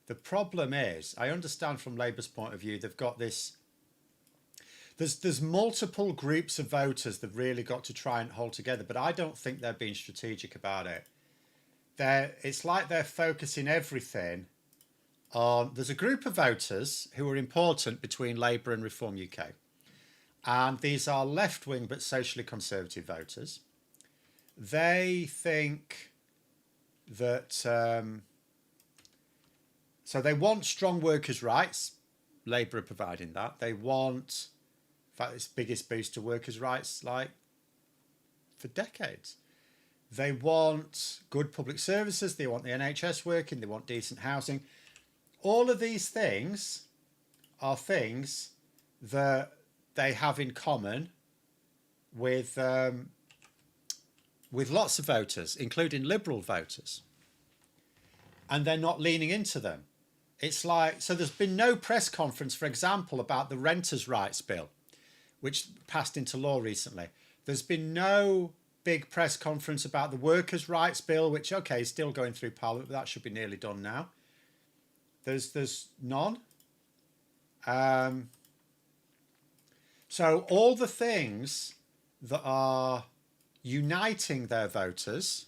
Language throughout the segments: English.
The problem is, I understand from Labour's point of view, they've got this. There's multiple groups of voters they've really got to try and hold together, but I don't think they're being strategic about it. It's like they're focusing everything on. There's a group of voters who are important between Labour and Reform UK, and these are left-wing but socially conservative voters. They think that so they want strong workers' rights. Labour are providing that. They want, in fact, it's the biggest boost to workers' rights like for decades. They want good public services. They want the NHS working. They want decent housing. All of these things are things that they have in common with lots of voters, including Liberal voters. And they're not leaning into them. It's like, so there's been no press conference, for example, about the Renters' Rights Bill, which passed into law recently. There's been no big press conference about the Workers' Rights Bill, which, okay, is still going through Parliament, but that should be nearly done now. There's none. So all the things that are uniting their voters,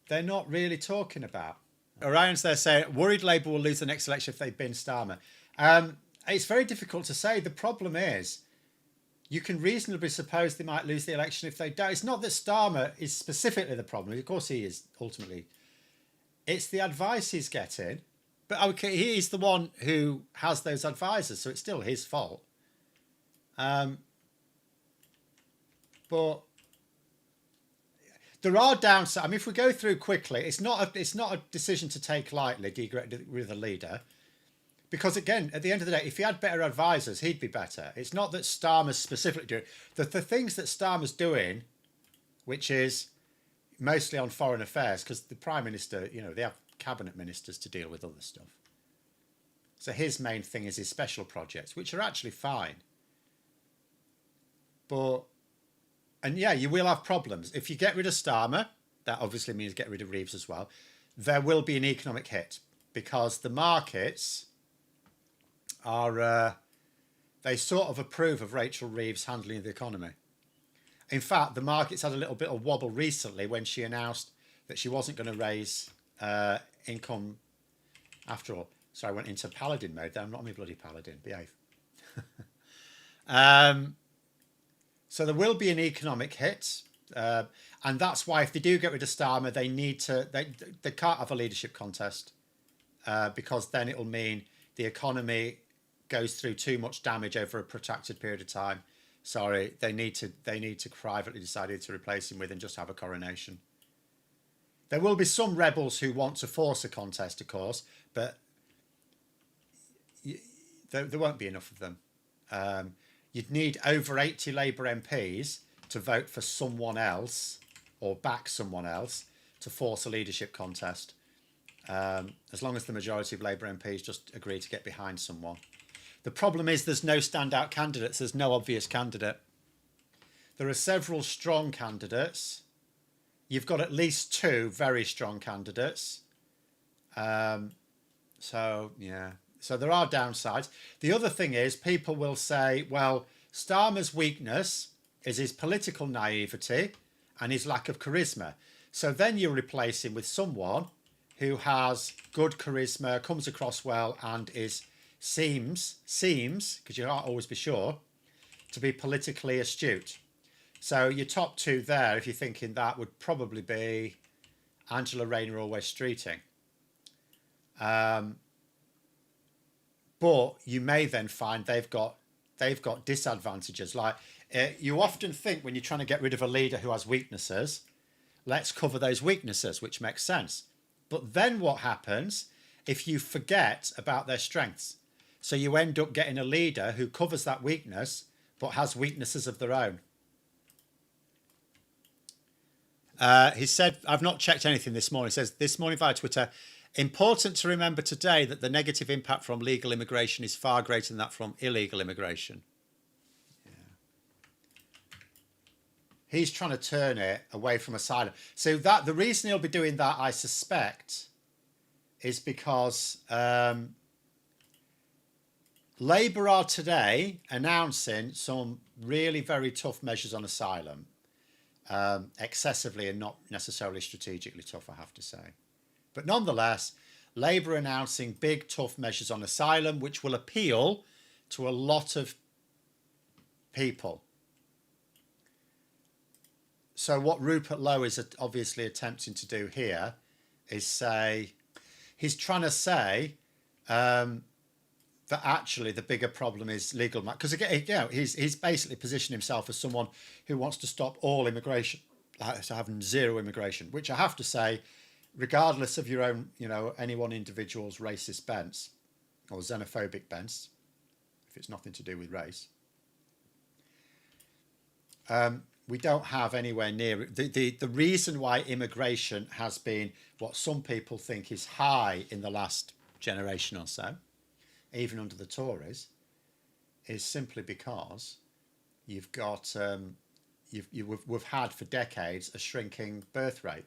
they're not really talking about. Orion's there saying, worried Labour will lose the next election if they bin Starmer. It's very difficult to say. The problem is, you can reasonably suppose they might lose the election if they don't. It's not that Starmer is specifically the problem. Of course he is, ultimately. It's the advice he's getting. But okay, he's the one who has those advisors, so it's still his fault. But there are downsides. I mean, if we go through quickly, it's not a decision to take lightly, get rid of the leader. Because again, at the end of the day, if he had better advisors, he'd be better. It's not that Starmer's specifically doing the things that Starmer's doing, which is mostly on foreign affairs, because the Prime Minister, they have cabinet ministers to deal with other stuff. So his main thing is his special projects, which are actually fine. And yeah, you will have problems. If you get rid of Starmer, that obviously means get rid of Reeves as well. There will be an economic hit because the markets are, they sort of approve of Rachel Reeves handling the economy. In fact, the markets had a little bit of wobble recently when she announced that she wasn't going to raise income after all. So I went into Paladin mode there. I'm not my bloody Paladin. Behave. So there will be an economic hit. And that's why if they do get rid of Starmer, they need to, they can't have a leadership contest because then it'll mean the economy goes through too much damage over a protracted period of time. Sorry, they need to privately decide who to replace him with and just have a coronation. There will be some rebels who want to force a contest, of course, but there won't be enough of them. You'd need over 80 Labour MPs to vote for someone else or back someone else to force a leadership contest. As long as the majority of Labour MPs just agree to get behind someone. The problem is there's no standout candidates. There's no obvious candidate. There are several strong candidates. You've got at least two very strong candidates. So, yeah. So there are downsides. The other thing is people will say, well, Starmer's weakness is his political naivety and his lack of charisma. So then you replace him with someone who has good charisma, comes across well, and seems, because you can't always be sure, to be politically astute. So your top two there, if you're thinking that, would probably be Angela Rayner or Wes Streeting. But you may then find they've got disadvantages. Like you often think when you're trying to get rid of a leader who has weaknesses, let's cover those weaknesses, which makes sense. But then what happens if you forget about their strengths? So you end up getting a leader who covers that weakness, but has weaknesses of their own. He said, I've not checked anything this morning. He says, this morning via Twitter, important to remember today that the negative impact from legal immigration is far greater than that from illegal immigration. Yeah. He's trying to turn it away from asylum. So that the reason he'll be doing that, I suspect, is because Labour are today announcing some really very tough measures on asylum, excessively and not necessarily strategically tough, I have to say. But nonetheless, Labour announcing big tough measures on asylum, which will appeal to a lot of people. So what Rupert Lowe is obviously attempting to do here is say, he's trying to say that actually the bigger problem is legal, because again, you know, he's basically positioned himself as someone who wants to stop all immigration, to having zero immigration, which I have to say, regardless of your own, you know, any one individual's racist bents or xenophobic bents, if it's nothing to do with race, we don't have anywhere near the reason why immigration has been what some people think is high in the last generation or so, even under the Tories, is simply because you've got we've had for decades a shrinking birth rate.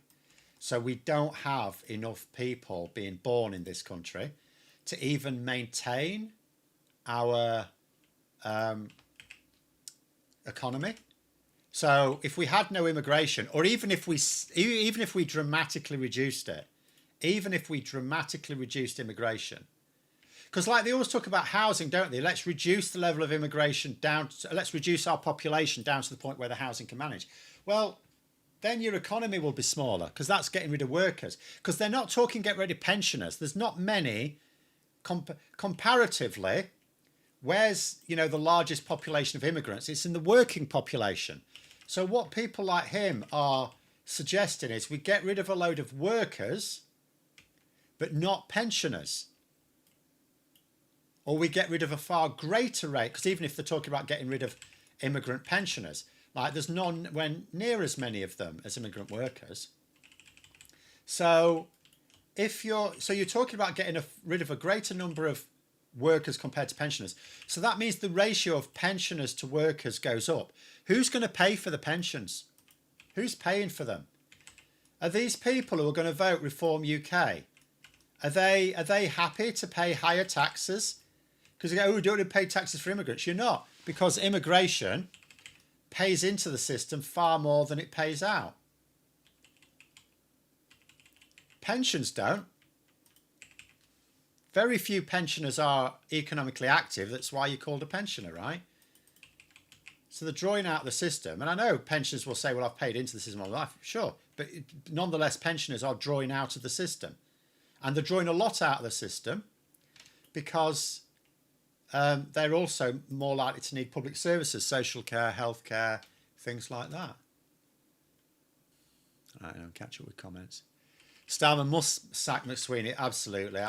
So we don't have enough people being born in this country to even maintain our economy. So if we had no immigration, or even if we dramatically reduced it, even if we dramatically reduced immigration, because like they always talk about housing, don't they? Let's reduce the level of immigration down. Let's reduce our population down to the point where the housing can manage. Well, then your economy will be smaller, because that's getting rid of workers. Because they're not talking get rid of pensioners. There's not many comparatively. Where's, you know, the largest population of immigrants? It's in the working population. So what people like him are suggesting is we get rid of a load of workers, but not pensioners. Or we get rid of a far greater rate, because even if they're talking about getting rid of immigrant pensioners, like there's nowhere near as many of them as immigrant workers. So you're talking about getting rid of a greater number of workers compared to pensioners. So that means the ratio of pensioners to workers goes up. Who's going to pay for the pensions? Who's paying for them? Are these people who are going to vote Reform UK? Are they happy to pay higher taxes? Because you go, oh, we don't pay taxes for immigrants. You're not, because immigration pays into the system far more than it pays out. Pensions don't. Very few pensioners are economically active. That's why you're called a pensioner, right? So they're drawing out the system. And I know pensioners will say, well, I've paid into the system all my life. Sure. But nonetheless, pensioners are drawing out of the system. And they're drawing a lot out of the system because they're also more likely to need public services, social care, health care, things like that. All right, I'll catch up with comments. Starmer must sack McSweeney. Absolutely.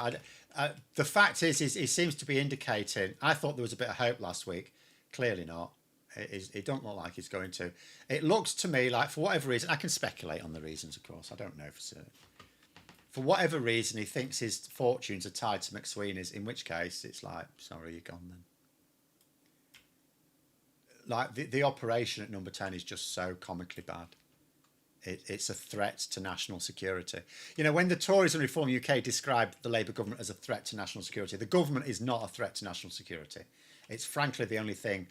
The fact is he seems to be indicating, I thought there was a bit of hope last week. Clearly not. It don't look like he's going to. It looks to me like, for whatever reason, I can speculate on the reasons, of course. I don't know for certain. For whatever reason, he thinks his fortunes are tied to McSweeney's, in which case it's like, sorry, you're gone then. Like, the operation at Number 10 is just so comically bad. It's a threat to national security. You know, when the Tories and Reform UK described the Labour government as a threat to national security, the government is not a threat to national security. It's frankly the only thing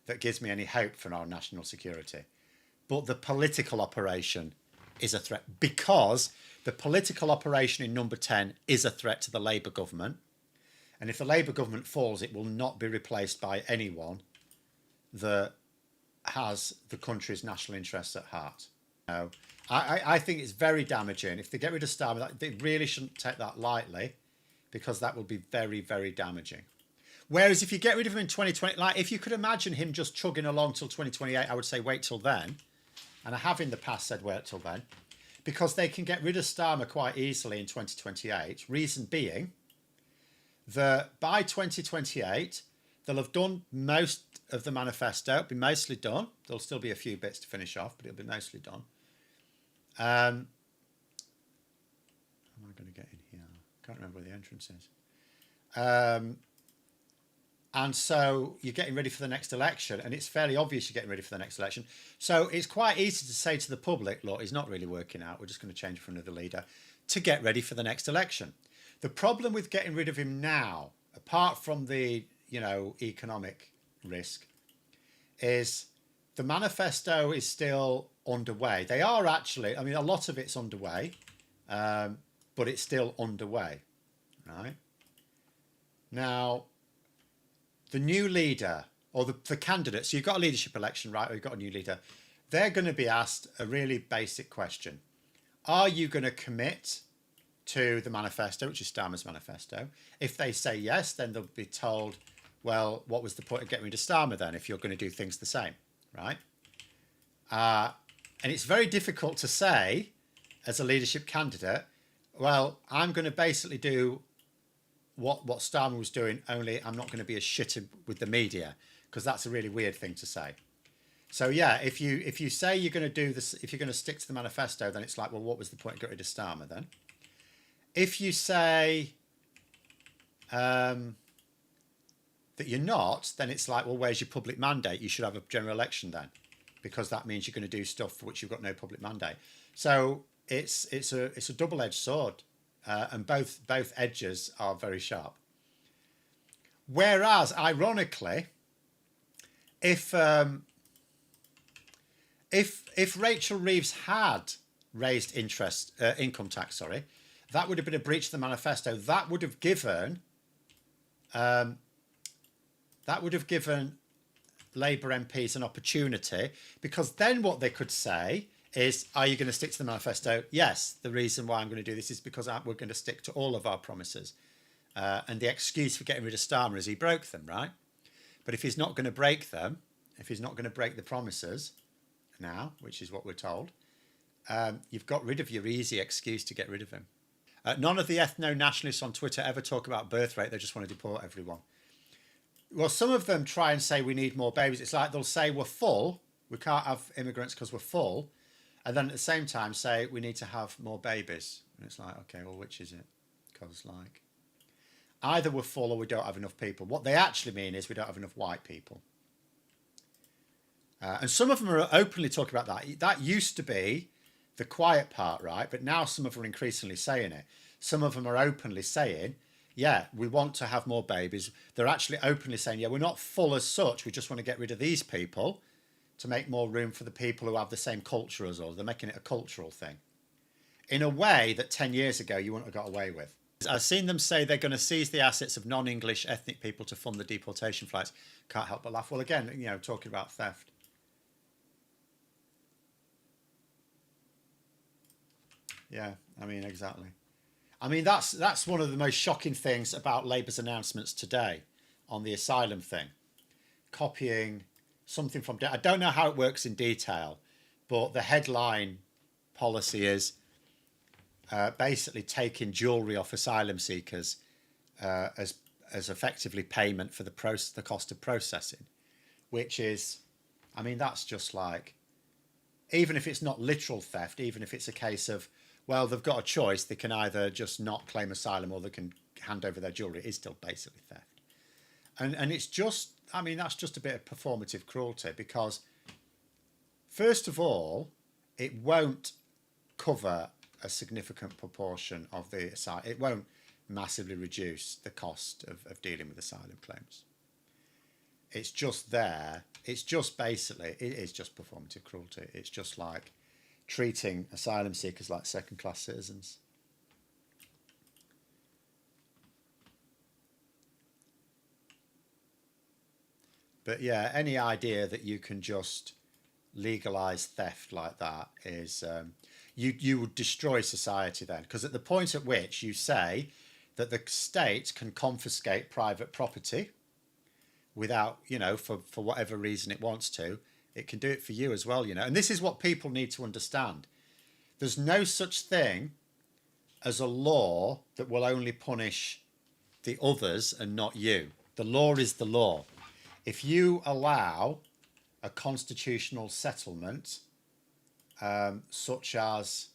that gives me any hope for our national security. But the political operation is a threat, because the political operation in Number 10 is a threat to the Labour government. And if the Labour government falls, it will not be replaced by anyone that has the country's national interests at heart. No, I think it's very damaging. If they get rid of Starmer, they really shouldn't take that lightly, because that will be very, very damaging. Whereas if you get rid of him in 2020, like if you could imagine him just chugging along till 2028, I would say wait till then. And I have in the past said wait till then, because they can get rid of Starmer quite easily in 2028. Reason being that by 2028, they'll have done most of the manifesto. It'll be mostly done. There'll still be a few bits to finish off, but it'll be mostly done. How am I going to get in here? I can't remember where the entrance is. And so you're getting ready for the next election, and it's fairly obvious you're getting ready for the next election. So it's quite easy to say to the public, look, he's not really working out. We're just going to change for another leader to get ready for the next election. The problem with getting rid of him now, apart from the, economic risk, is the manifesto is still underway. They are actually, a lot of it's underway, but it's still underway, right? Now, the new leader or the candidates, so you've got a leadership election, right? Or you've got a new leader. They're going to be asked a really basic question. Are you going to commit to the manifesto, which is Starmer's manifesto? If they say yes, then they'll be told, well, what was the point of getting rid of Starmer then if you're going to do things the same, right? And it's very difficult to say as a leadership candidate, well, I'm going to basically do what Starmer was doing, only I'm not going to be as shit with the media, because that's a really weird thing to say. So yeah, if you say you're going to do this, if you're going to stick to the manifesto, then it's like, well, what was the point of getting rid of Starmer then? If you say that you're not, then it's like, well, where's your public mandate? You should have a general election then, because that means you're going to do stuff for which you've got no public mandate. So it's a double-edged sword, and both edges are very sharp. Whereas, ironically, if Rachel Reeves had raised income tax, that would have been a breach of the manifesto. That would have given Labour MPs an opportunity, because then what they could say is, are you going to stick to the manifesto? Yes, the reason why I'm going to do this is because we're going to stick to all of our promises. And the excuse for getting rid of Starmer is he broke them, right? But if he's not going to break them, if he's not going to break the promises now, which is what we're told, you've got rid of your easy excuse to get rid of him. None of the ethno-nationalists on Twitter ever talk about birth rate. They just want to deport everyone. Well, some of them try and say we need more babies. It's like they'll say we're full. We can't have immigrants because we're full. And then at the same time say we need to have more babies. And it's like, okay, well, which is it? Because like either we're full or we don't have enough people. What they actually mean is we don't have enough white people. And some of them are openly talking about that. That used to be the quiet part, right? But now some of them are increasingly saying it. Some of them are openly saying, yeah, we want to have more babies. They're actually openly saying, yeah, we're not full as such. We just want to get rid of these people to make more room for the people who have the same culture as us. They're making it a cultural thing in a way that 10 years ago you wouldn't have got away with. I've seen them say they're going to seize the assets of non-English ethnic people to fund the deportation flights. Can't help but laugh. Well, again, talking about theft. Yeah, exactly. That's one of the most shocking things about Labour's announcements today on the asylum thing. Copying something from... I don't know how it works in detail, but the headline policy is basically taking jewellery off asylum seekers as effectively payment for the cost of processing, which is... that's just like... Even if it's not literal theft, even if it's a case of, well, they've got a choice. They can either just not claim asylum or they can hand over their jewellery. It is still basically theft. And it's just, that's just a bit of performative cruelty, because, first of all, it won't cover a significant proportion of the asylum. It won't massively reduce the cost of dealing with asylum claims. It's just there. It's just basically, it is just performative cruelty. It's just like treating asylum seekers like second-class citizens. But yeah, any idea that you can just legalise theft like that is... you would destroy society then. Because at the point at which you say that the state can confiscate private property without, for whatever reason it wants to, it can do it for you as well, And this is what people need to understand. There's no such thing as a law that will only punish the others and not you. The law is the law. If you allow a constitutional settlement, such as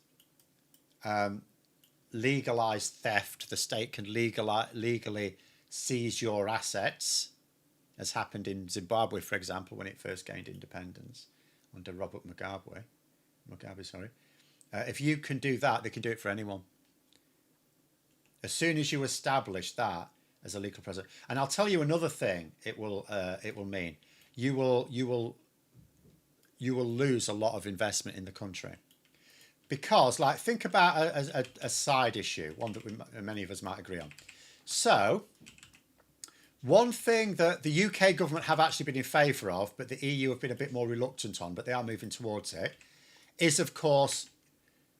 legalised theft, the state can legally seize your assets, as happened in Zimbabwe, for example, when it first gained independence under Robert Mugabe. If you can do that, they can do it for anyone. As soon as you establish that as a legal precedent, and I'll tell you another thing, it will mean you will lose a lot of investment in the country. Because, like, think about a side issue, one that many of us might agree on. So, one thing that the UK government have actually been in favour of, but the EU have been a bit more reluctant on, but they are moving towards it, is, of course,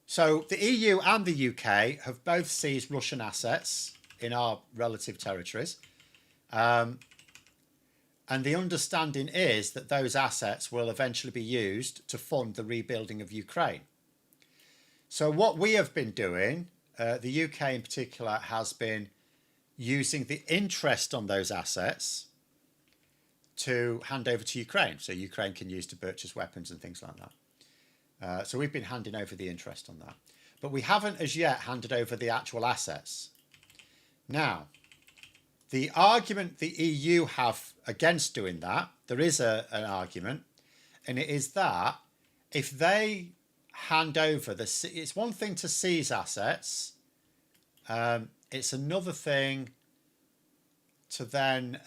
so the EU and the UK have both seized Russian assets in our relative territories. And the understanding is that those assets will eventually be used to fund the rebuilding of Ukraine. So what we have been doing, the UK in particular, has been using the interest on those assets to hand over to Ukraine. So Ukraine can use to purchase weapons and things like that. So we've been handing over the interest on that. But we haven't as yet handed over the actual assets. Now, the argument the EU have against doing that, there is an argument, and it is that if they hand over it's one thing to seize assets, it's another thing to then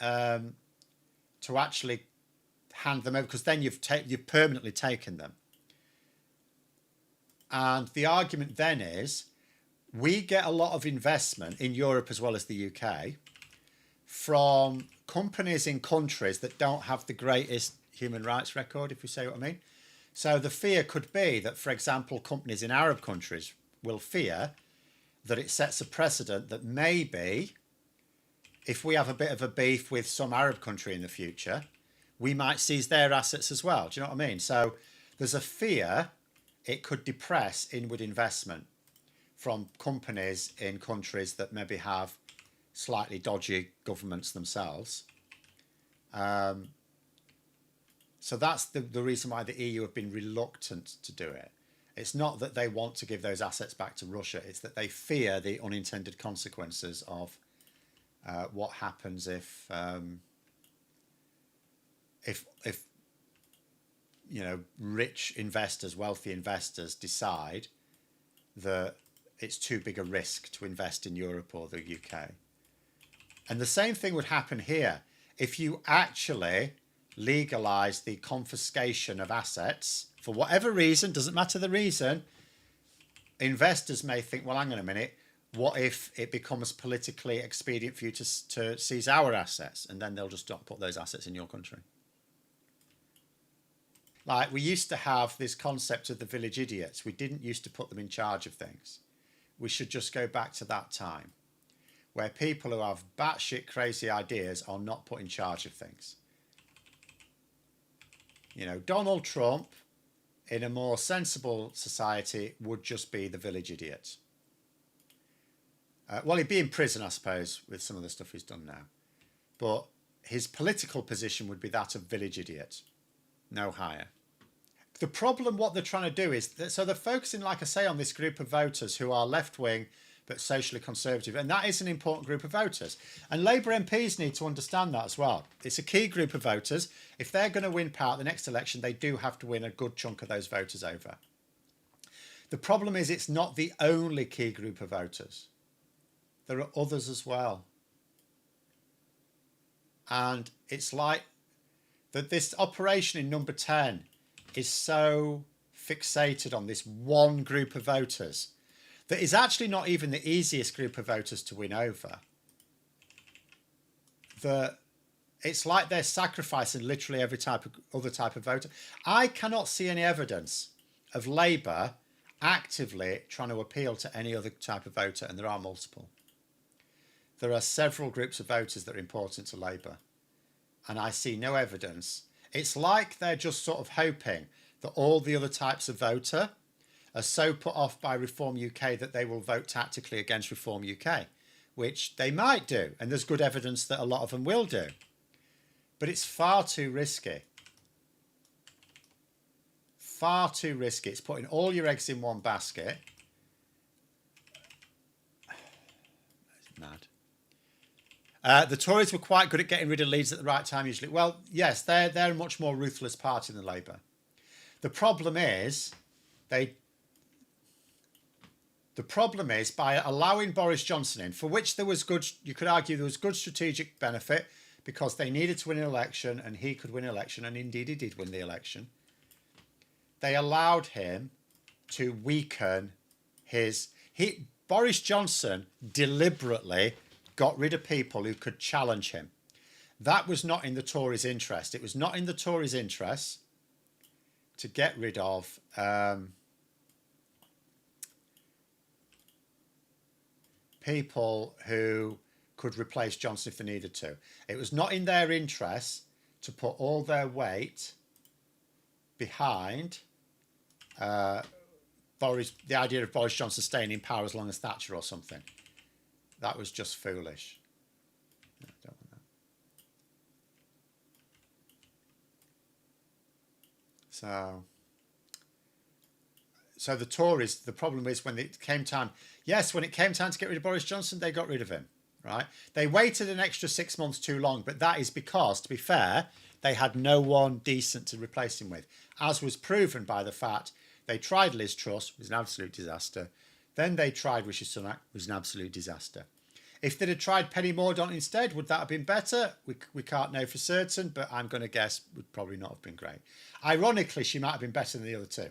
to actually hand them over, because then you've permanently taken them. And the argument then is we get a lot of investment in Europe as well as the UK from companies in countries that don't have the greatest human rights record, if you say what I mean. So the fear could be that, for example, companies in Arab countries will fear that it sets a precedent that maybe if we have a bit of a beef with some Arab country in the future, we might seize their assets as well. Do you know what I mean? So there's a fear it could depress inward investment from companies in countries that maybe have slightly dodgy governments themselves. So that's the reason why the EU have been reluctant to do it. It's not that they want to give those assets back to Russia. It's that they fear the unintended consequences of what happens if you know, rich investors, wealthy investors decide that it's too big a risk to invest in Europe or the UK. And the same thing would happen here. If you actually legalise the confiscation of assets, for whatever reason, doesn't matter the reason, investors may think, well, hang on a minute, what if it becomes politically expedient for you to seize our assets? And then they'll just not put those assets in your country. Like, we used to have this concept of the village idiots. We didn't used to put them in charge of things. We should just go back to that time where people who have batshit crazy ideas are not put in charge of things. You know, Donald Trump in a more sensible society would just be the village idiot. Well, he'd be in prison, I suppose, with some of the stuff he's done now. But his political position would be that of village idiot. No higher. The problem, what they're trying to do is, so they're focusing, like I say, on this group of voters who are left-wing but socially conservative, and that is an important group of voters. And Labour MPs need to understand that as well. It's a key group of voters. If they're going to win power at the next election, they do have to win a good chunk of those voters over. The problem is it's not the only key group of voters. There are others as well. And it's like that this operation in number 10 is so fixated on this one group of voters that is actually not even the easiest group of voters to win over. It's like they're sacrificing literally every other type of voter. I cannot see any evidence of Labour actively trying to appeal to any other type of voter, and there are multiple. There are several groups of voters that are important to Labour, and I see no evidence. It's like they're just sort of hoping that all the other types of voter are so put off by Reform UK that they will vote tactically against Reform UK, which they might do, and there's good evidence that a lot of them will do. But it's far too risky. Far too risky. It's putting all your eggs in one basket. It's mad. The Tories were quite good at getting rid of Leeds at the right time usually. Well, yes, they're a much more ruthless party than Labour. The problem is The problem is, by allowing Boris Johnson in, for which there was good, you could argue there was good strategic benefit because they needed to win an election and he could win an election, and indeed he did win the election. They allowed him to weaken Boris Johnson deliberately got rid of people who could challenge him. That was not in the Tories' interest. It was not in the Tories' interest to get rid of people who could replace Johnson if they needed to. It was not in their interest to put all their weight behind the idea of Boris Johnson staying in power as long as Thatcher or something. That was just foolish. No, I don't want that. So the Tories, the problem is when it came time, when it came time to get rid of Boris Johnson, they got rid of him, right? They waited an extra 6 months too long, but that is because, to be fair, they had no one decent to replace him with, as was proven by the fact they tried Liz Truss, it was an absolute disaster. Then they tried Rishi Sunak, it was an absolute disaster. If they'd have tried Penny Mordaunt instead, would that have been better? We can't know for certain, but I'm going to guess would probably not have been great. Ironically, she might have been better than the other two.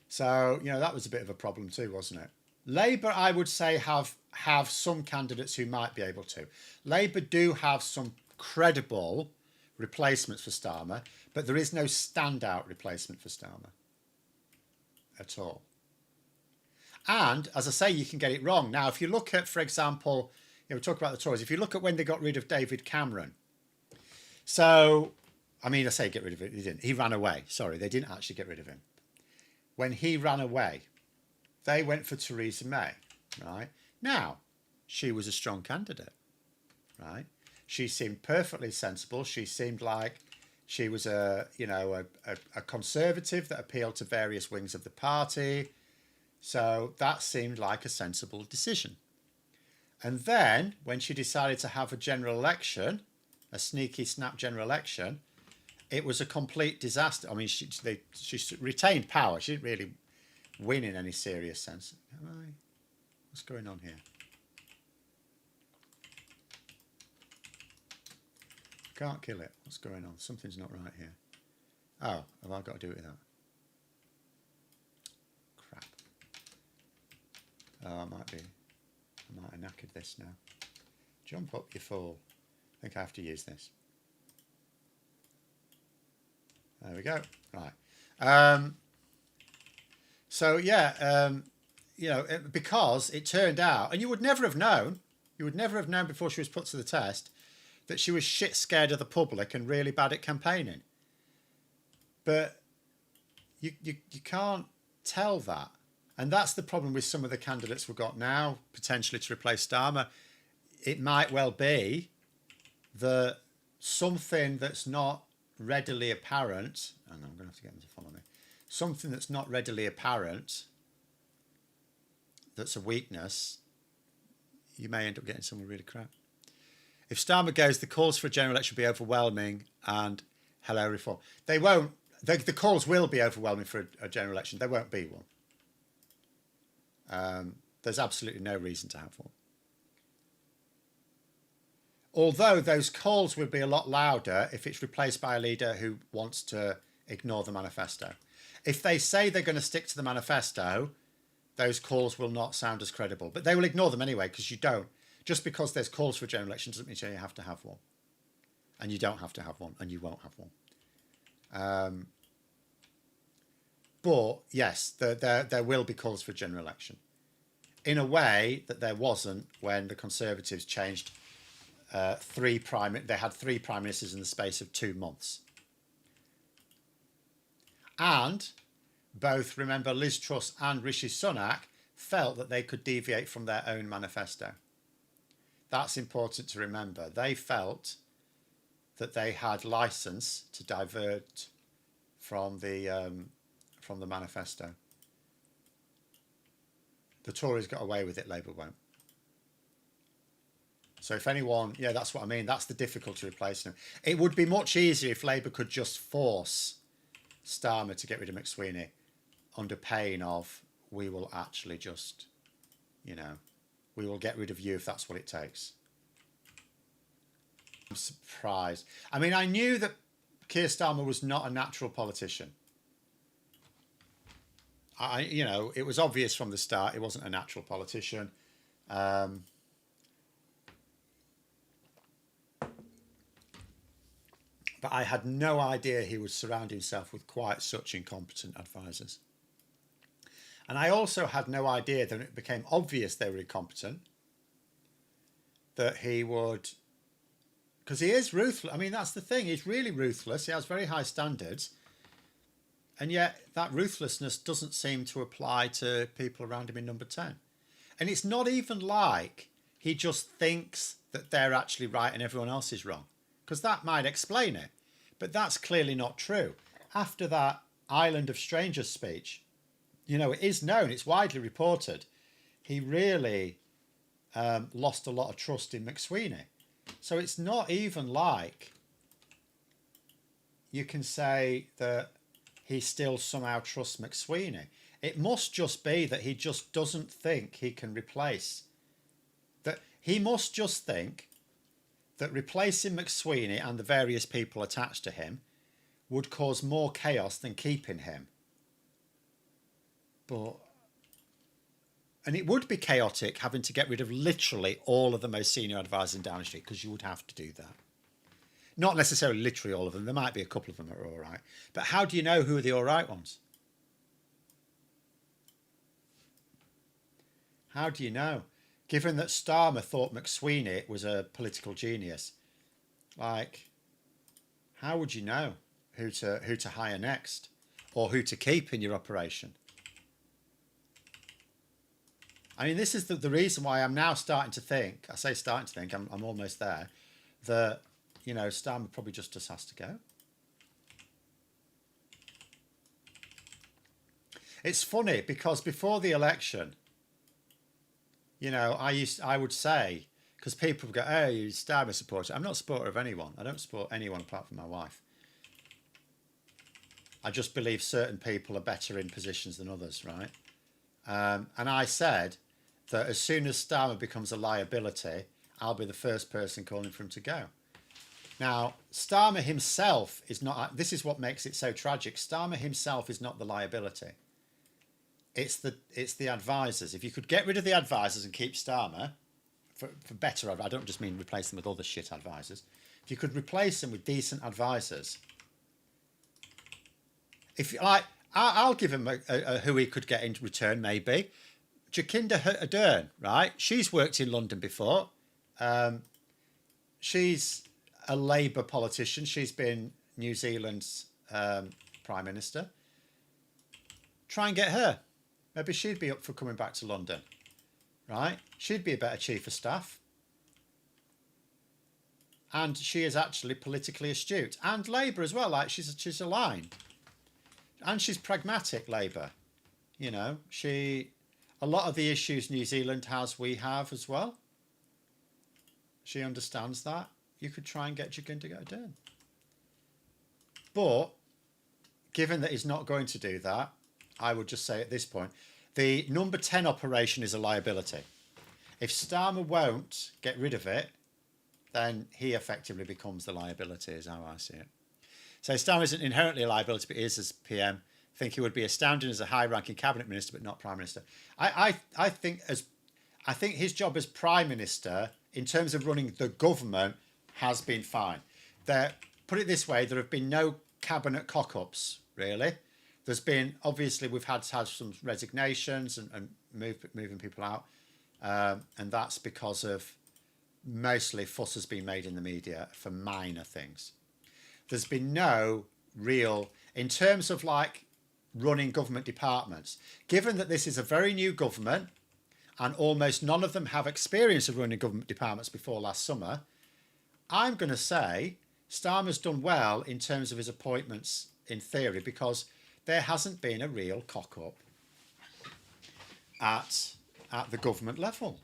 So, that was a bit of a problem too, wasn't it? Labour, I would say, have some candidates who might be able to. Labour do have some credible replacements for Starmer, but there is no standout replacement for Starmer at all. And, as I say, you can get it wrong. Now, if you look at, for example, we talk about the Tories, if you look at when they got rid of David Cameron. So, I say get rid of it, they didn't. He ran away. Sorry, they didn't actually get rid of him. When he ran away, they went for Theresa May, right? Now, she was a strong candidate, right? She seemed perfectly sensible. She seemed like she was a conservative that appealed to various wings of the party. So that seemed like a sensible decision. And then when she decided to have a general election, a sneaky snap general election, it was a complete disaster. She retained power. She didn't really win in any serious sense. What's going on here? Can't kill it. What's going on? Something's not right here. Oh, have I got to do it with that? Crap. Oh, I might have knackered this now. Jump up, you fool. I think I have to use this. There we go. Right. Because it turned out, and you would never have known before she was put to the test, that she was shit scared of the public and really bad at campaigning. But you can't tell that. And that's the problem with some of the candidates we've got now, potentially to replace Starmer. It might well be that something that's not readily apparent, and I'm going to have to get them to follow me, something that's not readily apparent, that's a weakness, you may end up getting someone really crap. If Starmer goes, the calls for a general election will be overwhelming and hello reform. They won't. The calls will be overwhelming for a general election. There won't be one. There's absolutely no reason to have one. Although those calls will be a lot louder if it's replaced by a leader who wants to ignore the manifesto. If they say they're going to stick to the manifesto, those calls will not sound as credible. But they will ignore them anyway, because you don't. Just because there's calls for a general election doesn't mean you have to have one. And you don't have to have one, and you won't have one. But yes, there will be calls for a general election. In a way that there wasn't when the Conservatives changed they had three prime ministers in the space of 2 months. And both, remember, Liz Truss and Rishi Sunak felt that they could deviate from their own manifesto. That's important to remember. They felt that they had license to divert from the manifesto. The Tories got away with it, Labour won't. So if anyone, that's what I mean. That's the difficulty replacing him. It would be much easier if Labour could just force Starmer to get rid of McSweeney under pain of we will actually just, you know, we will get rid of you if that's what it takes. I'm surprised. I mean, I knew that Keir Starmer was not a natural politician. You know, it was obvious from the start he wasn't a natural politician. But I had no idea he would surround himself with quite such incompetent advisors. And I also had no idea that it became obvious they were incompetent, that he would, because he is ruthless. I mean, that's the thing. He's really ruthless. He has very high standards. And yet that ruthlessness doesn't seem to apply to people around him in number 10. And it's not even like he just thinks that they're actually right and everyone else is wrong, because that might explain it. But that's clearly not true. After that Island of Strangers speech, you know, it is known, it's widely reported, he really lost a lot of trust in McSweeney. So it's not even like you can say that he still somehow trusts McSweeney. It must just be that he just doesn't think he can replace. That he must just think that replacing McSweeney and the various people attached to him would cause more chaos than keeping him. And it would be chaotic having to get rid of literally all of the most senior advisors in Downing Street, because you would have to do that. Not necessarily literally all of them. There might be a couple of them that are all right. But how do you know who are the all right ones? How do you know? Given that Starmer thought McSweeney was a political genius, like, how would you know who to hire next or who to keep in your operation? I mean, this is the reason why I'm now starting to think, I say starting to think, I'm almost there, that, you know, Starmer probably just has to go. It's funny because before the election, you know, I would say, because people would go, oh, you're a Starmer supporter. I'm not a supporter of anyone. I don't support anyone apart from my wife. I just believe certain people are better in positions than others, right? And I said that as soon as Starmer becomes a liability, I'll be the first person calling for him to go. Now, Starmer himself is not, this is what makes it so tragic. Starmer himself is not the liability. It's the advisors. If you could get rid of the advisors and keep Starmer, for better, I don't just mean replace them with other shit advisors. If you could replace them with decent advisors, if like, I'll give him a who he could get in return, maybe. Jacinda Ardern, right? She's worked in London before. She's a Labour politician. She's been New Zealand's Prime Minister. Try and get her. Maybe she'd be up for coming back to London, right? She'd be a better chief of staff. And she is actually politically astute. And Labour as well, like she's aligned. And she's pragmatic, Labour. You know, a lot of the issues New Zealand has, we have as well. She understands that. You could try and get Jacinda Ardern. But given that he's not going to do that, I would just say at this point, the number 10 operation is a liability. If Starmer won't get rid of it, then he effectively becomes the liability, is how I see it. So Starmer isn't inherently a liability, but he is as PM. I think he would be astounding as a high-ranking cabinet minister, but not prime minister. I think his job as prime minister, in terms of running the government, has been fine. Put it this way, there have been no cabinet cock-ups, really. There's been, obviously, we've had some resignations and moving people out. And that's because of mostly fuss has been made in the media for minor things. There's been no real, in terms of like running government departments, given that this is a very new government and almost none of them have experience of running government departments before last summer, I'm going to say Starmer's done well in terms of his appointments in theory, because there hasn't been a real cock-up at the government level.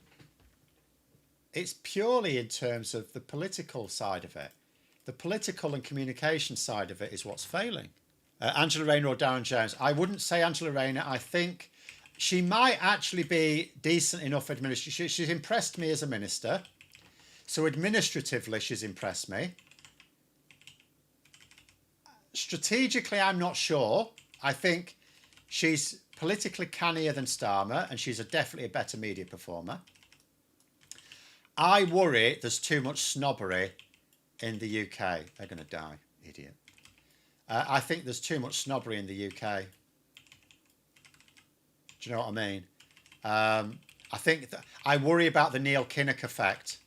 It's purely in terms of the political side of it. The political and communication side of it is what's failing. Angela Rayner or Darren Jones? I wouldn't say Angela Rayner. I think she might actually be decent enough administratively. She's impressed me as a minister. So administratively, she's impressed me. Strategically, I'm not sure. I think she's politically cannier than Starmer, and she's definitely a better media performer. I worry there's too much snobbery in the UK. They're going to die, idiot. I think there's too much snobbery in the UK. Do you know what I mean? I think I worry about the Neil Kinnock effect.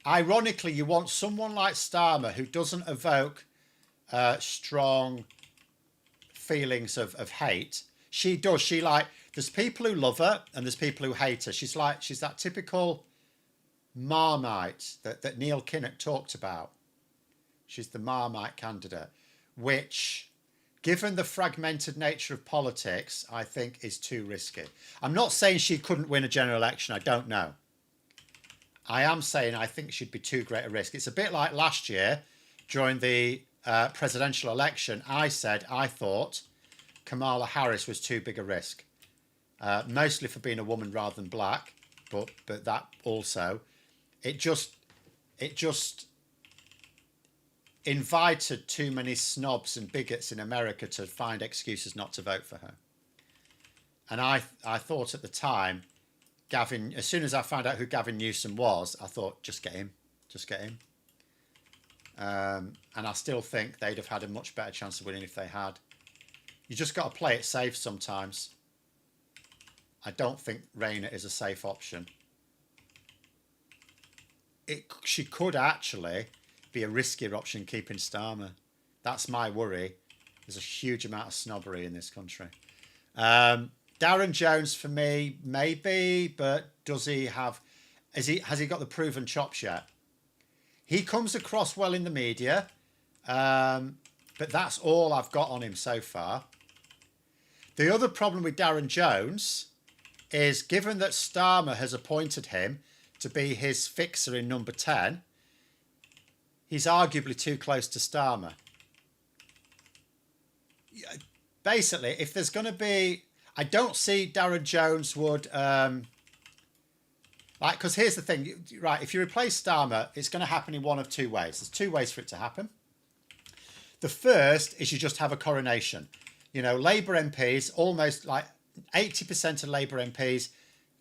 Ironically, you want someone like Starmer who doesn't evoke strong feelings of hate. She does. She there's people who love her and there's people who hate her. She's that typical Marmite that Neil Kinnock talked about. She's the Marmite candidate, which, given the fragmented nature of politics, I think is too risky. I'm not saying she couldn't win a general election. I don't know. I am saying I think she'd be too great a risk. It's a bit like last year during the presidential election. I said I thought Kamala Harris was too big a risk, mostly for being a woman rather than black, but that also, it just invited too many snobs and bigots in America to find excuses not to vote for her. And I thought at the time, Gavin, as soon as I found out who Gavin Newsom was, I thought, just get him. And I still think they'd have had a much better chance of winning if they had. You just got to play it safe sometimes. I don't think Rayner is a safe option. She could actually be a riskier option keeping Starmer. That's my worry. There's a huge amount of snobbery in this country. Darren Jones for me, maybe, but does he have? Has he got the proven chops yet? He comes across well in the media, but that's all I've got on him so far. The other problem with Darren Jones is, given that Starmer has appointed him to be his fixer in number 10, he's arguably too close to Starmer. Basically, if there's going to be, I don't see Darren Jones would, because here's the thing, right? If you replace Starmer, it's going to happen in one of two ways. There's two ways for it to happen. The first is you just have a coronation. You know, Labour MPs, almost like 80% of Labour MPs,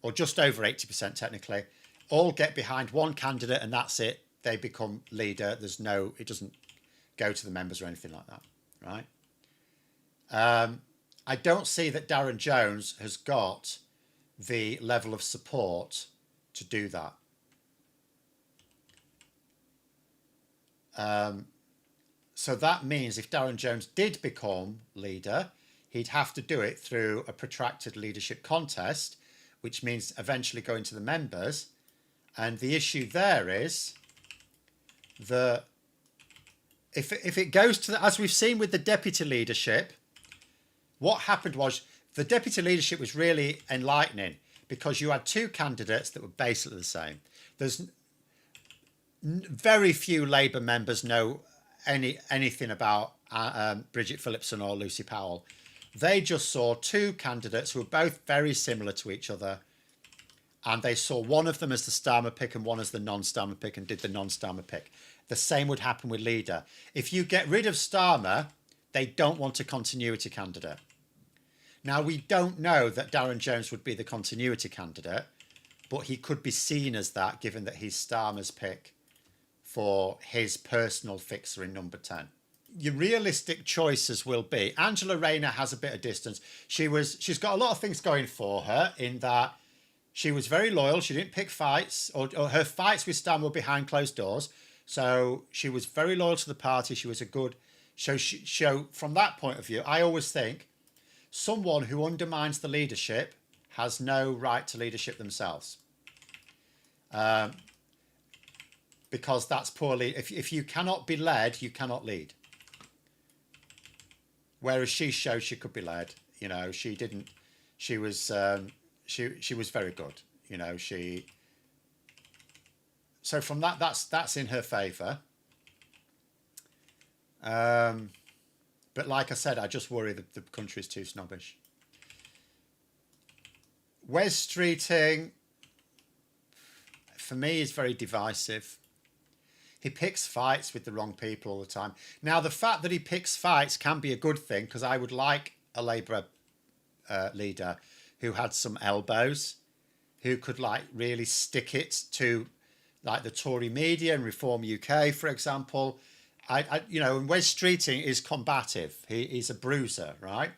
or just over 80% technically, all get behind one candidate and that's it. They become leader. It doesn't go to the members or anything like that, right? I don't see that Darren Jones has got the level of support to do that. So that means if Darren Jones did become leader, he'd have to do it through a protracted leadership contest, which means eventually going to the members. And the issue there is that if it goes to as we've seen with the deputy leadership, what happened was the deputy leadership was really enlightening because you had two candidates that were basically the same. There's very few Labour members know anything about Bridget Phillipson or Lucy Powell. They just saw two candidates who were both very similar to each other, and they saw one of them as the Starmer pick and one as the non-Starmer pick and did the non-Starmer pick. The same would happen with leader. If you get rid of Starmer, they don't want a continuity candidate. Now, we don't know that Darren Jones would be the continuity candidate, but he could be seen as that given that he's Starmer's pick for his personal fixer in number 10. Your realistic choices will be Angela Rayner has a bit of distance. She's got a lot of things going for her in that she was very loyal. She didn't pick fights, or her fights with Starmer were behind closed doors. So she was very loyal to the party. She was a good show. From that point of view, I always think someone who undermines the leadership has no right to leadership themselves. Because that's poorly. If you cannot be led, you cannot lead. Whereas she showed she could be led. You know, she didn't. She was very good. You know, So from that's in her favour. But like I said, I just worry that the country is too snobbish. Wes Streeting, for me, is very divisive. He picks fights with the wrong people all the time. Now, the fact that he picks fights can be a good thing, because I would like a Labour leader who had some elbows, who could like really stick it to like the Tory media and Reform UK, for example. And Wes Streeting is combative. He's a bruiser, right?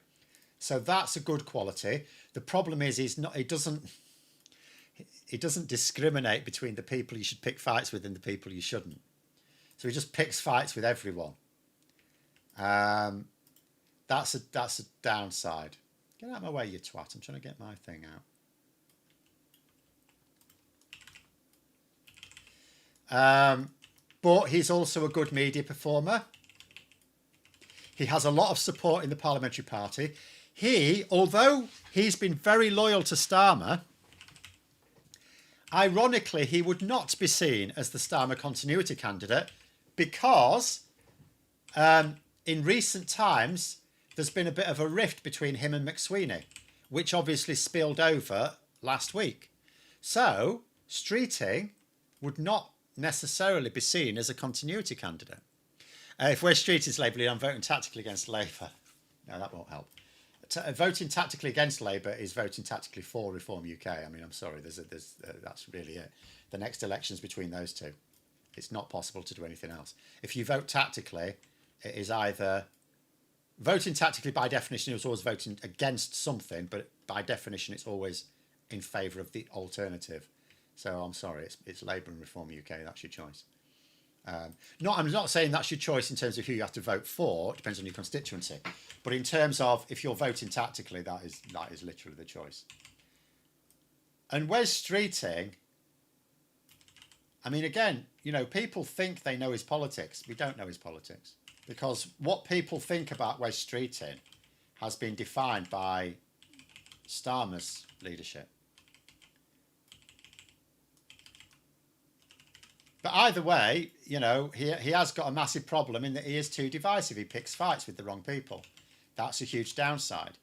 So that's a good quality. The problem is he doesn't discriminate between the people you should pick fights with and the people you shouldn't. So he just picks fights with everyone. That's a downside. Get out of my way, you twat. I'm trying to get my thing out. But he's also a good media performer. He has a lot of support in the Parliamentary Party. Although he's been very loyal to Starmer, ironically, he would not be seen as the Starmer continuity candidate because in recent times, there's been a bit of a rift between him and McSweeney, which obviously spilled over last week. So Streeting would not necessarily be seen as a continuity candidate. If Wes Streeting's labelling, I'm voting tactically against Labour. No, that won't help. Voting tactically against Labour is voting tactically for Reform UK. I mean, I'm sorry, that's really it. The next election's between those two. It's not possible to do anything else. If you vote tactically, it is either... Voting tactically, by definition, is always voting against something, but by definition, it's always in favour of the alternative. So I'm sorry, it's Labour and Reform UK. That's your choice. I'm not saying that's your choice in terms of who you have to vote for. It depends on your constituency. But in terms of if you're voting tactically, that is literally the choice. And Wes Streeting, I mean, again, people think they know his politics. We don't know his politics. Because what people think about Wes Streeting has been defined by Starmer's leadership. But either way, he has got a massive problem in that he is too divisive. He picks fights with the wrong people. That's a huge downside.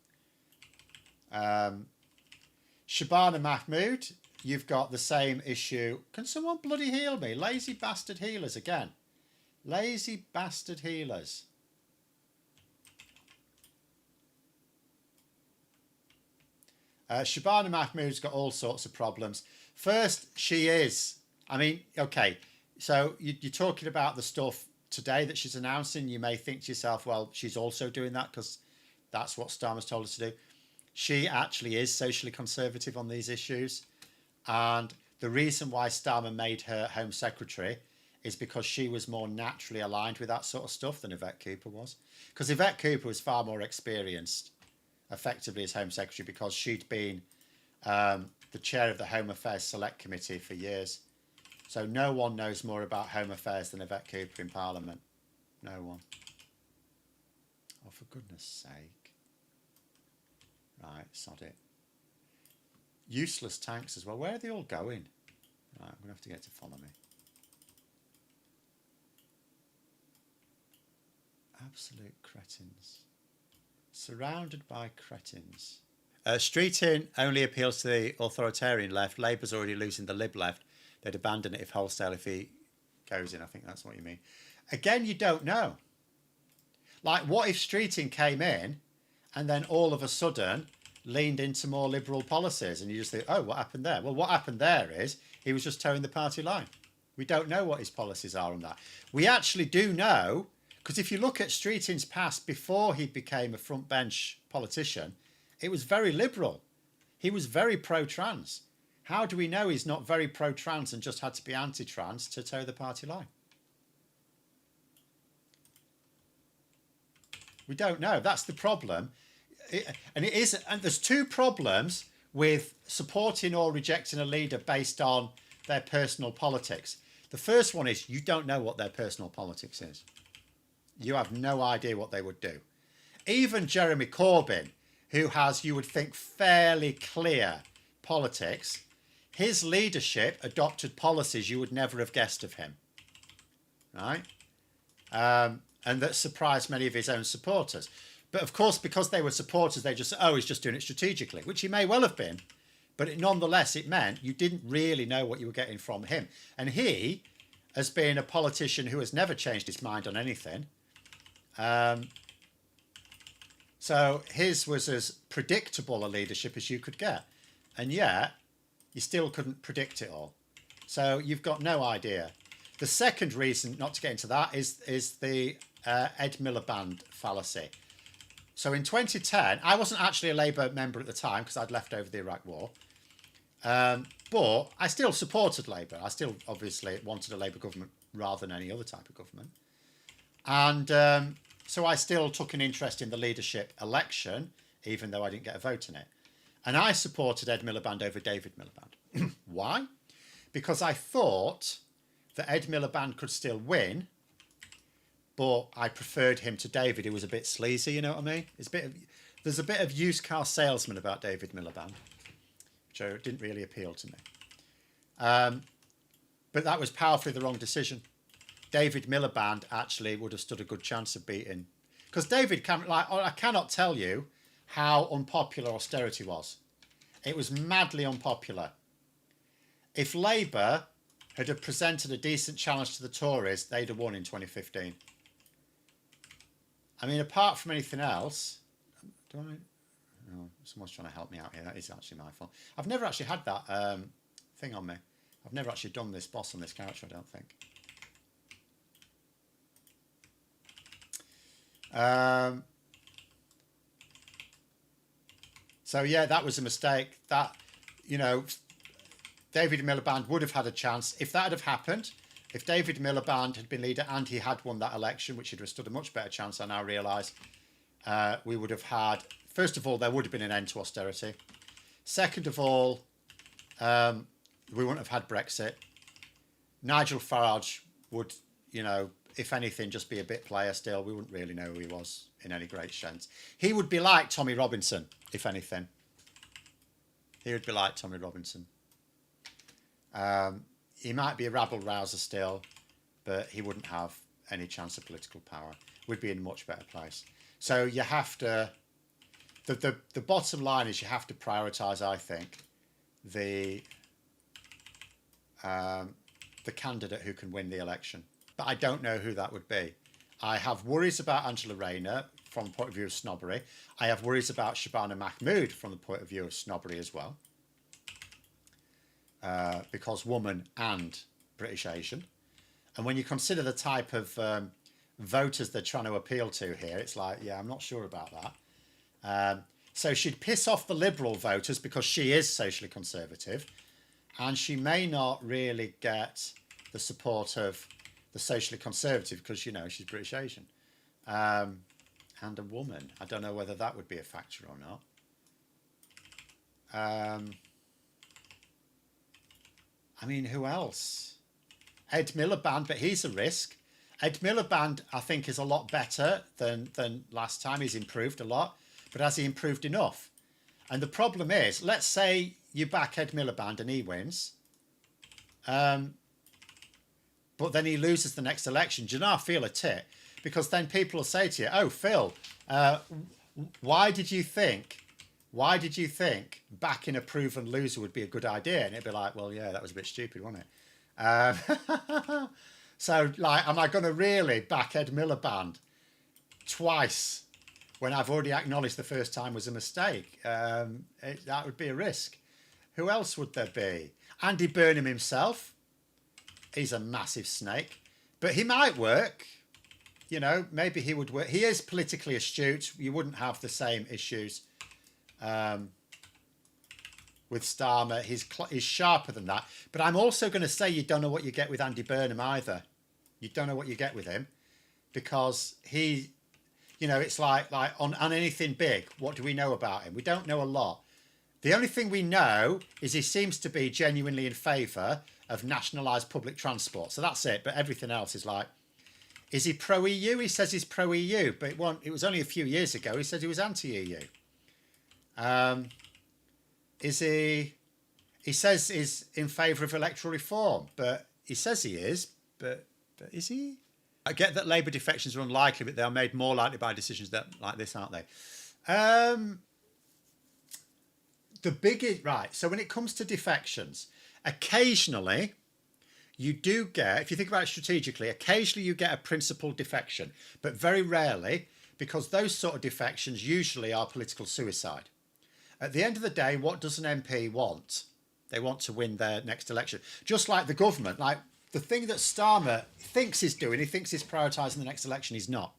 Shabana Mahmood, you've got the same issue. Can someone bloody heal me? Lazy bastard healers again. Lazy bastard healers. Shabana Mahmood's got all sorts of problems. First, she is... I mean, okay, so you're talking about the stuff today that she's announcing. You may think to yourself, well, she's also doing that because that's what Starmer's told us to do. She actually is socially conservative on these issues. And the reason why Starmer made her Home Secretary is because she was more naturally aligned with that sort of stuff than Yvette Cooper was. Because Yvette Cooper was far more experienced, effectively, as Home Secretary because she'd been the chair of the Home Affairs Select Committee for years. So no one knows more about Home Affairs than Yvette Cooper in Parliament. No one. Oh, for goodness sake. Right, sod it. Useless tanks as well. Where are they all going? Right, I'm going to have to get to follow me. Absolute cretins. Surrounded by cretins. Streeting only appeals to the authoritarian left. Labour's already losing the Lib left. They'd abandon it if he goes in. I think that's what you mean. Again, you don't know. Like, what if Streeting came in and then all of a sudden leaned into more liberal policies and you just think, oh, what happened there? Well, what happened there is he was just towing the party line. We don't know what his policies are on that. We actually do know, because if you look at Streeting's past before he became a front bench politician, it was very liberal. He was very pro-trans. How do we know he's not very pro-trans and just had to be anti-trans to toe the party line? We don't know. That's the problem. And there's two problems with supporting or rejecting a leader based on their personal politics. The first one is you don't know what their personal politics is. You have no idea what they would do. Even Jeremy Corbyn, who has, you would think, fairly clear politics, his leadership adopted policies you would never have guessed of him, right? And that surprised many of his own supporters. But of course, because they were supporters, they just said, oh, he's just doing it strategically, which he may well have been. But nonetheless, it meant you didn't really know what you were getting from him. And he, as being a politician who has never changed his mind on anything, so his was as predictable a leadership as you could get. And yet, you still couldn't predict it all. So you've got no idea. The second reason, not to get into that, is the Ed Miliband fallacy. So in 2010, I wasn't actually a Labour member at the time because I'd left over the Iraq War. But I still supported Labour. I still obviously wanted a Labour government rather than any other type of government. And so I still took an interest in the leadership election, even though I didn't get a vote in it. And I supported Ed Miliband over David Miliband. Why? Because I thought that Ed Miliband could still win, but I preferred him to David, who was a bit sleazy, you know what I mean? There's a bit of used car salesman about David Miliband, which didn't really appeal to me. But that was powerfully the wrong decision. David Miliband actually would have stood a good chance of beating. Because I cannot tell you how unpopular austerity was. It was madly unpopular. If Labour had presented a decent challenge to the Tories, they'd have won in 2015. I mean, apart from anything else, no, someone's trying to help me out here. That is actually my fault. I've never actually had that thing on me. I've never actually done this boss on this character, I don't think. So yeah, that was a mistake. That, you know, David Miliband would have had a chance if that had happened. If David Miliband had been leader and he had won that election, which he'd have stood a much better chance, I now realise, we would have had, first of all, there would have been an end to austerity. Second of all, we wouldn't have had Brexit. Nigel Farage would, you know, if anything, just be a bit player still. We wouldn't really know who he was in any great sense. He would be like Tommy Robinson, if anything. He would be like Tommy Robinson. He might be a rabble-rouser still, but he wouldn't have any chance of political power. We'd be in a much better place. So you have to... The bottom line is you have to prioritise, I think, the candidate who can win the election. But I don't know who that would be. I have worries about Angela Rayner from the point of view of snobbery. I have worries about Shabana Mahmood from the point of view of snobbery as well. Because woman and British Asian. And when you consider the type of voters they're trying to appeal to here, it's like, yeah, I'm not sure about that. So she'd piss off the Liberal voters because she is socially conservative. And she may not really get the support of the socially conservative because, you know, she's British Asian. And a woman. I don't know whether that would be a factor or not. I mean, who else? Ed Miliband, but he's a risk. Ed Miliband, I think, is a lot better than last time. He's improved a lot. But has he improved enough? And the problem is, let's say you back Ed Miliband and he wins. But then he loses the next election. Do you know, I feel a tit. Because then people will say to you, oh, Phil, why did you think backing a proven loser would be a good idea? And it'd be like, well, yeah, that was a bit stupid, wasn't it? So, like, am I going to really back Ed Miliband twice when I've already acknowledged the first time was a mistake? That would be a risk. Who else would there be? Andy Burnham himself. He's a massive snake. But he might work. You know, maybe he would work. He is politically astute. You wouldn't have the same issues with Starmer. He's sharper than that. But I'm also going to say you don't know what you get with Andy Burnham either. You don't know what you get with him because he, you know, it's like on anything big, what do we know about him? We don't know a lot. The only thing we know is he seems to be genuinely in favour of nationalised public transport. So that's it. But everything else is like, is he pro-EU? He says he's pro-EU, but it was only a few years ago he said he was anti-EU. Is he says he's in favour of electoral reform, but he says he is, but is he? I get that Labour defections are unlikely, but they are made more likely by decisions like this, aren't they? the biggest, right, so when it comes to defections, occasionally you do get, if you think about it strategically, occasionally you get a principled defection, but very rarely, because those sort of defections usually are political suicide. At the end of the day, what does an MP want? They want to win their next election. Just like the government, like the thing that Starmer thinks he's doing, he thinks he's prioritising the next election, he's not.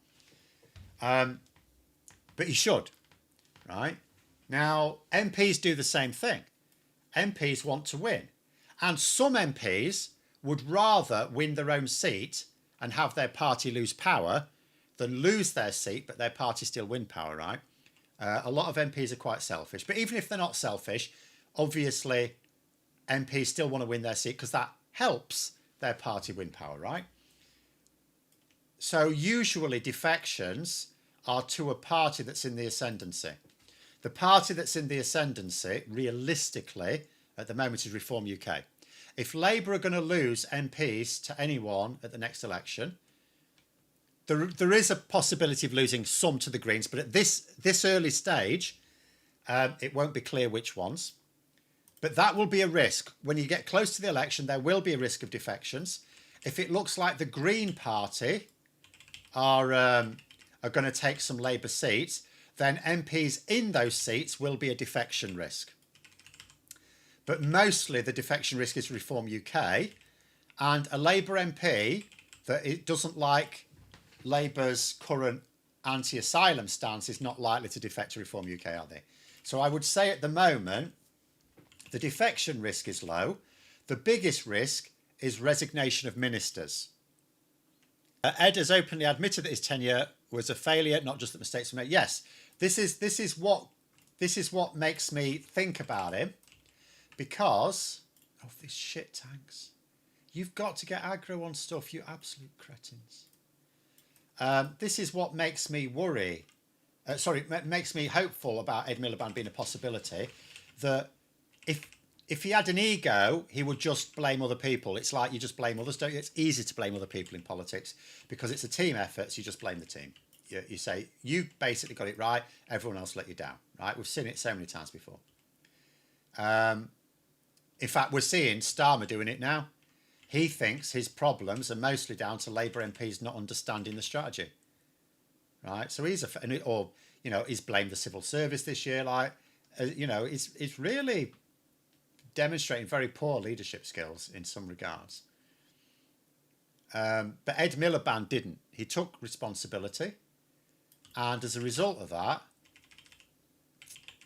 But he should, right? Now, MPs do the same thing. MPs want to win. And some MPs would rather win their own seat and have their party lose power than lose their seat, but their party still win power, right? A lot of MPs are quite selfish. But even if they're not selfish, obviously MPs still want to win their seat because that helps their party win power, right? So usually defections are to a party that's in the ascendancy. The party that's in the ascendancy, realistically, at the moment is Reform UK. If Labour are going to lose MPs to anyone at the next election, there is a possibility of losing some to the Greens, but at this early stage, it won't be clear which ones. But that will be a risk. When you get close to the election, there will be a risk of defections. If it looks like the Green Party are going to take some Labour seats, then MPs in those seats will be a defection risk. But mostly the defection risk is Reform UK, and a Labour MP that it doesn't like Labour's current anti-asylum stance is not likely to defect to Reform UK, are they? So I would say at the moment, the defection risk is low. The biggest risk is resignation of ministers. Ed has openly admitted that his tenure was a failure, not just that mistakes were made. Yes, this is what makes me think about him, because of these shit tanks. You've got to get aggro on stuff, you absolute cretins. This is what makes me worry. Makes me hopeful about Ed Miliband being a possibility. That if he had an ego, he would just blame other people. It's like you just blame others, don't you? It's easy to blame other people in politics because it's a team effort, so you just blame the team. You say, you basically got it right, everyone else let you down, right? We've seen it so many times before. In fact, we're seeing Starmer doing it now. He thinks his problems are mostly down to Labour MPs not understanding the strategy, right? So he's blamed the civil service this year, it's really demonstrating very poor leadership skills in some regards. But Ed Miliband didn't. He took responsibility, and as a result of that,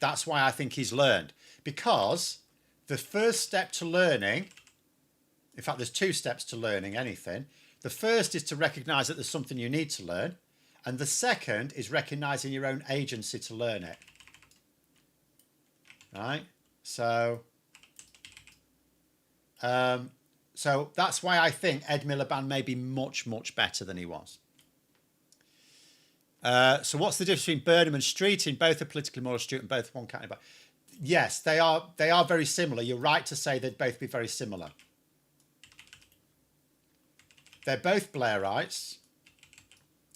that's why I think he's learned. Because the first step to learning, in fact, there's two steps to learning anything. The first is to recognise that there's something you need to learn, and the second is recognising your own agency to learn it. Right? So that's why I think Ed Miliband may be much, much better than he was. So what's the difference between Burnham and Streeting? Both are politically more astute and both one kind of. Yes, they are very similar. You're right to say they'd both be very similar. They're both Blairites.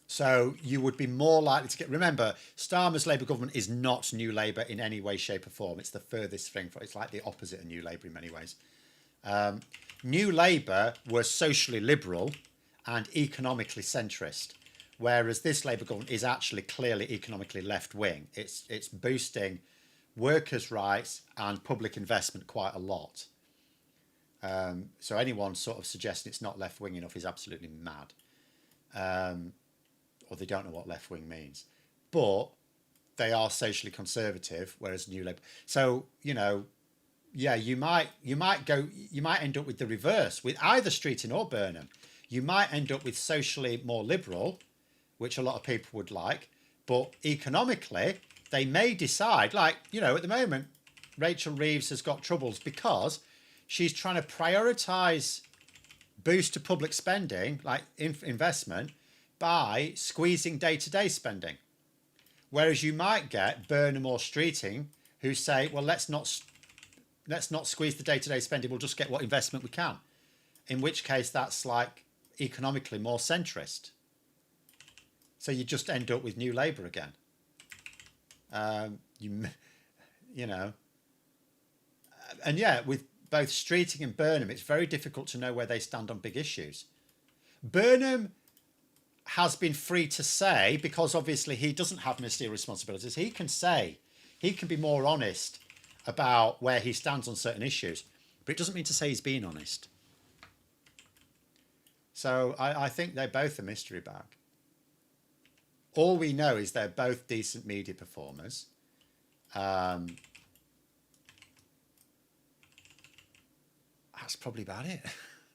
So you would be more likely to get... Remember, Starmer's Labour government is not New Labour in any way, shape or form. It's the furthest thing. It's like the opposite of New Labour in many ways. New Labour was socially liberal and economically centrist, whereas this Labour government is actually clearly economically left-wing. It's boosting workers' rights and public investment quite a lot. So anyone sort of suggesting it's not left-wing enough is absolutely mad. Or they don't know what left-wing means. But they are socially conservative, whereas New Labour... So, yeah, you might end up with the reverse, with either Streeting or Burnham. You might end up with socially more liberal, which a lot of people would like, but economically, they may decide, at the moment, Rachel Reeves has got troubles because she's trying to prioritise boost to public spending, like investment, by squeezing day-to-day spending. Whereas you might get Burnham or Streeting who say, well, let's not squeeze the day-to-day spending, we'll just get what investment we can. In which case that's like economically more centrist. So you just end up with New Labour again. And yeah, with both Streeting and Burnham, it's very difficult to know where they stand on big issues. Burnham has been free to say, because obviously he doesn't have ministerial responsibilities, he can be more honest about where he stands on certain issues, but it doesn't mean to say he's being honest. So I think they're both a mystery bag. All we know is they're both decent media performers. That's probably about it.